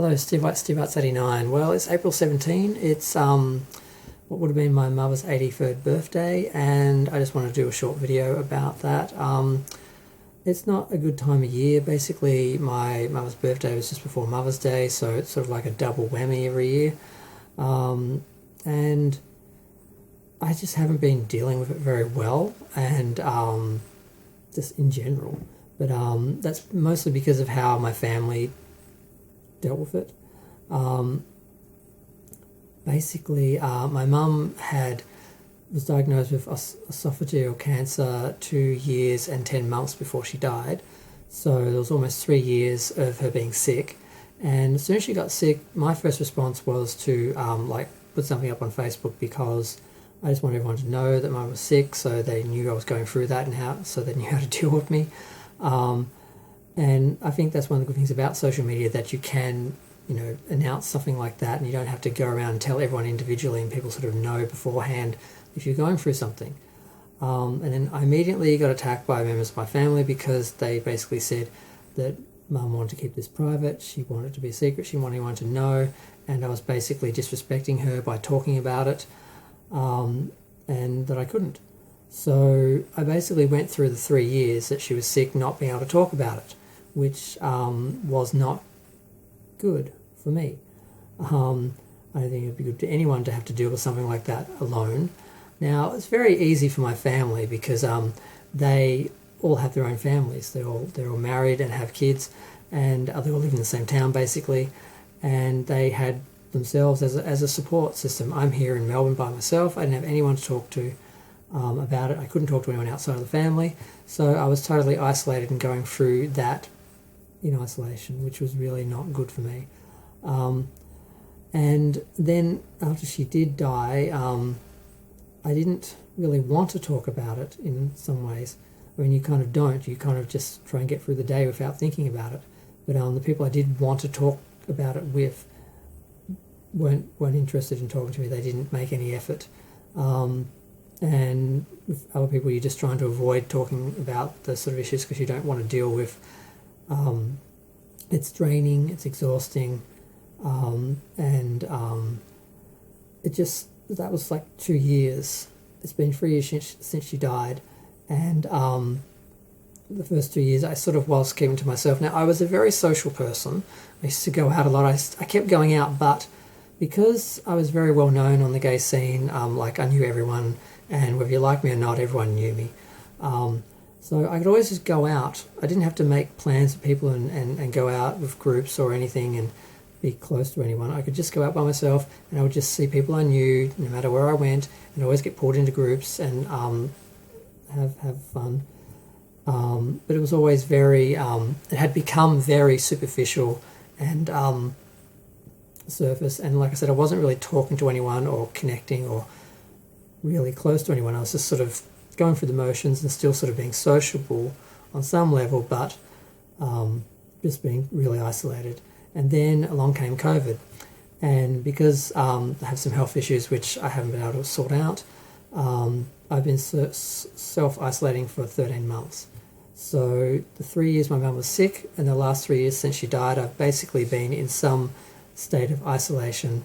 Hello, Steve Arts 89. Well, it's April 17. It's what would have been my mother's 83rd birthday, and I just want to do a short video about that. It's not a good time of year. Basically, my mother's birthday was just before Mother's Day, so it's sort of like a double whammy every year. And I just haven't been dealing with it very well, and just in general. But that's mostly because of how my family dealt with it. Basically, my mum was diagnosed with esophageal cancer 2 years and 10 months before she died. So there was almost 3 years of her being sick. And as soon as she got sick, my first response was to put something up on Facebook, because I just wanted everyone to know that Mum was sick, so they knew I was going through that so they knew how to deal with me. And I think that's one of the good things about social media, that you can, announce something like that, and you don't have to go around and tell everyone individually, and people sort of know beforehand if you're going through something. And then I immediately got attacked by members of my family, because they basically said that Mum wanted to keep this private, she wanted it to be a secret, she wanted anyone to know, and I was basically disrespecting her by talking about it, and that I couldn't. So I basically went through the 3 years that she was sick not being able to talk about it, which was not good for me. I don't think it would be good to anyone to have to deal with something like that alone. Now, it's very easy for my family, because they all have their own families. They're all married and have kids, and they all live in the same town basically, and they had themselves as a support system. I'm here in Melbourne by myself. I didn't have anyone to talk to about it. I couldn't talk to anyone outside of the family, so I was totally isolated and going through that in isolation, which was really not good for me. And then after she did die, I didn't really want to talk about it in some ways. I mean, you kind of don't. You kind of just try and get through the day without thinking about it. But the people I did want to talk about it with weren't interested in talking to me. They didn't make any effort. And with other people, you're just trying to avoid talking about the sort of issues, because you don't want to deal with it's draining, it's exhausting, and that was like 2 years. It's been 3 years since she died, and the first 2 years I sort of was keeping to myself. Now, I was a very social person. I used to go out a lot. I kept going out, but because I was very well known on the gay scene, I knew everyone, and whether you like me or not, everyone knew me. So I could always just go out. I didn't have to make plans with people and go out with groups or anything and be close to anyone. I could just go out by myself, and I would just see people I knew no matter where I went, and always get pulled into groups and have fun. But it was always very, it had become very superficial and surface. And like I said, I wasn't really talking to anyone or connecting or really close to anyone. I was just sort of going through the motions and still sort of being sociable on some level, but just being really isolated. And then along came COVID, and because I have some health issues which I haven't been able to sort out, I've been self-isolating for 13 months. So the 3 years my mum was sick, and the last 3 years since she died, I've basically been in some state of isolation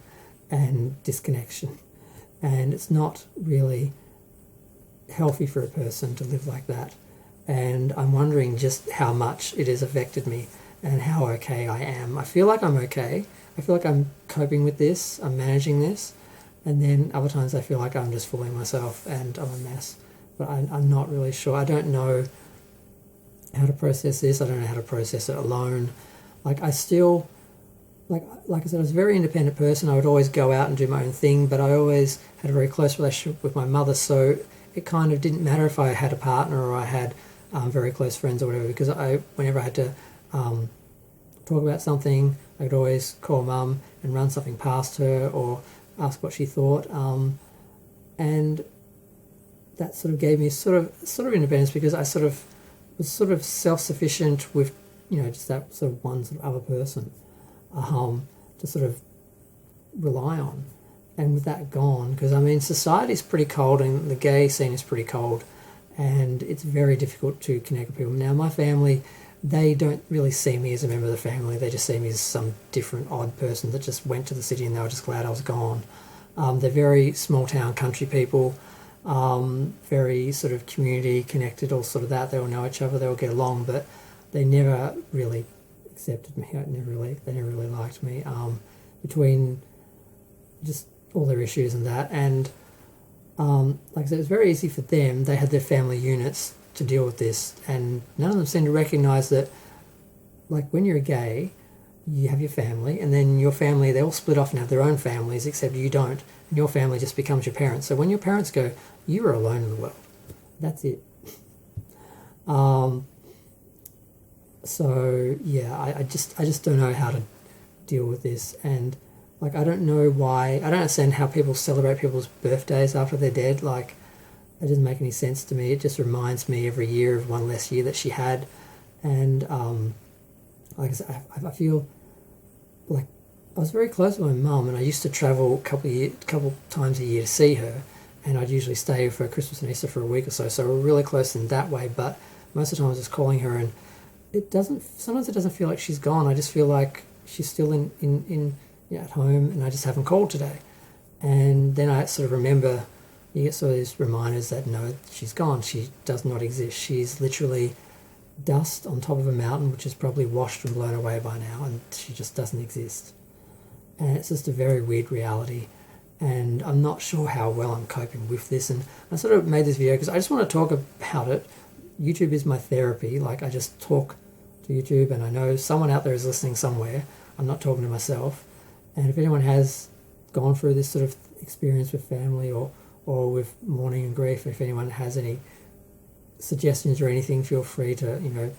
and disconnection. And it's not really healthy for a person to live like that. And I'm wondering just how much it has affected me and how okay I am. I feel like I'm okay. I feel like I'm coping with this, I'm managing this, and then other times I feel like I'm just fooling myself and I'm a mess. But I'm not really sure. I don't know how to process this. I don't know how to process it alone. I still, like I said, I was a very independent person. I would always go out and do my own thing, but I always had a very close relationship with my mother, so it kind of didn't matter if I had a partner or I had very close friends or whatever, because whenever I had to talk about something, I could always call Mum and run something past her or ask what she thought, and that sort of gave me sort of independence, because I was self-sufficient with just that sort of one sort of other person to sort of rely on. And with that gone, because I mean society's pretty cold and the gay scene is pretty cold, and it's very difficult to connect with people. Now my family, they don't really see me as a member of the family. They just see me as some different odd person that just went to the city and they were just glad I was gone. They're very small town country people, very sort of community connected, all sort of that. They all know each other, they all get along, but they never really accepted me. They never really liked me. Between just all their issues and that, and like I said, it was very easy for them. They had their family units to deal with this, and none of them seemed to recognise that, like, when you're gay, you have your family, and then your family, they all split off and have their own families, except you don't, and your family just becomes your parents. So when your parents go, you are alone in the world. That's it. So yeah, I just don't know how to deal with this, and like I don't know why. I don't understand how people celebrate people's birthdays after they're dead. Like, it doesn't make any sense to me. It just reminds me every year of one less year that she had, and like I said, I feel like I was very close to my mum, and I used to travel a couple times a year to see her, and I'd usually stay for Christmas and Easter for a week or so. So we're really close in that way. But most of the time I was just calling her, and sometimes it doesn't feel like she's gone. I just feel like she's still in at home, and I just haven't called today. And then I sort of remember, you get sort of these reminders that no, she's gone. She does not exist. She's literally dust on top of a mountain, which is probably washed and blown away by now, and she just doesn't exist. And it's just a very weird reality, and I'm not sure how well I'm coping with this. And I sort of made this video because I just want to talk about it. YouTube is my therapy. Like, I just talk to YouTube, and I know someone out there is listening somewhere. I'm not talking to myself. And if anyone has gone through this sort of experience with family or with mourning and grief, if anyone has any suggestions or anything, feel free to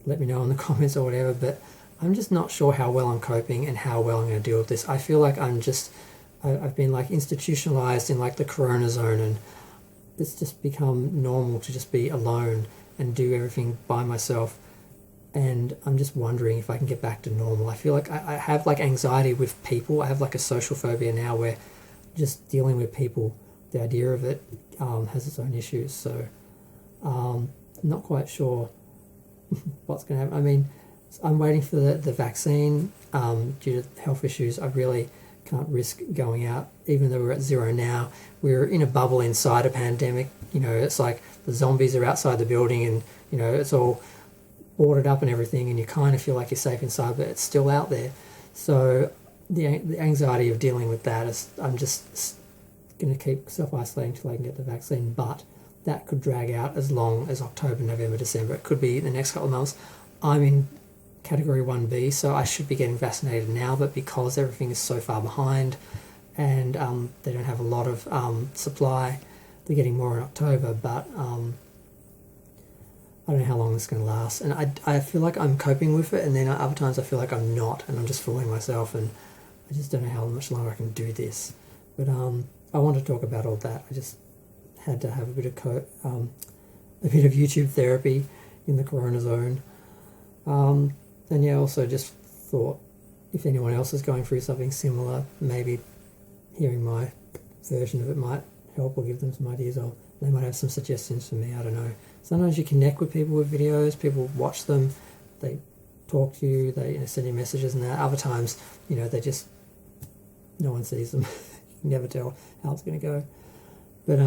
let me know in the comments or whatever. But I'm just not sure how well I'm coping and how well I'm going to deal with this. I feel like I've been like institutionalized in like the corona zone, and it's just become normal to just be alone and do everything by myself. And I'm just wondering if I can get back to normal. I feel like I have like anxiety with people. I have like a social phobia now, where just dealing with people, the idea of it has its own issues. So I'm not quite sure what's going to happen. I mean, I'm waiting for the vaccine. Due to health issues, I really can't risk going out, even though we're at zero now. We're in a bubble inside a pandemic. It's like the zombies are outside the building, and it's all boarded up and everything, and you kind of feel like you're safe inside, but it's still out there. So the anxiety of dealing with that is, I'm just going to keep self-isolating till I can get the vaccine, but that could drag out as long as October, November, December. It could be the next couple of months. I'm in category 1B, so I should be getting vaccinated now, but because everything is so far behind and they don't have a lot of supply, they're getting more in October, but I don't know how long this is going to last, and I feel like I'm coping with it, and then other times I feel like I'm not, and I'm just fooling myself, and I just don't know how much longer I can do this. But I want to talk about all that. I just had to have a bit of YouTube therapy in the corona zone, and yeah, also just thought if anyone else is going through something similar, maybe hearing my version of it might help or give them some ideas, or they might have some suggestions for me. I don't know. Sometimes you connect with people with videos, people watch them, they talk to you, they send you messages and that. Other times, they just, no one sees them. You can never tell how it's going to go. But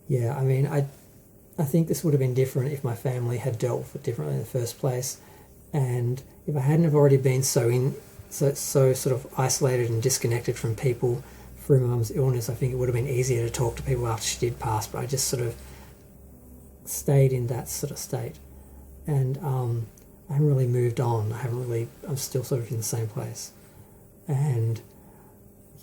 yeah, I mean, I think this would have been different if my family had dealt with it differently in the first place, and if I hadn't have already been so sort of isolated and disconnected from people through my mum's illness. I think it would have been easier to talk to people after she did pass, but I just sort of stayed in that sort of state, and I haven't really moved on. I'm still sort of in the same place, and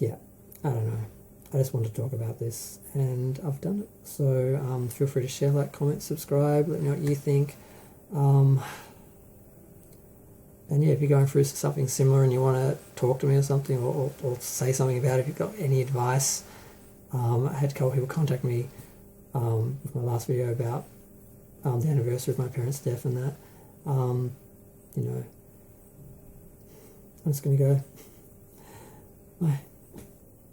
yeah, I don't know. I just want to talk about this, and I've done it. So feel free to share, like, comment, subscribe, let me know what you think. And yeah, if you're going through something similar and you want to talk to me or something, or say something about it, if you've got any advice. I had a couple of people contact me with my last video about the anniversary of my parents' death and that. I'm just going to go. Bye.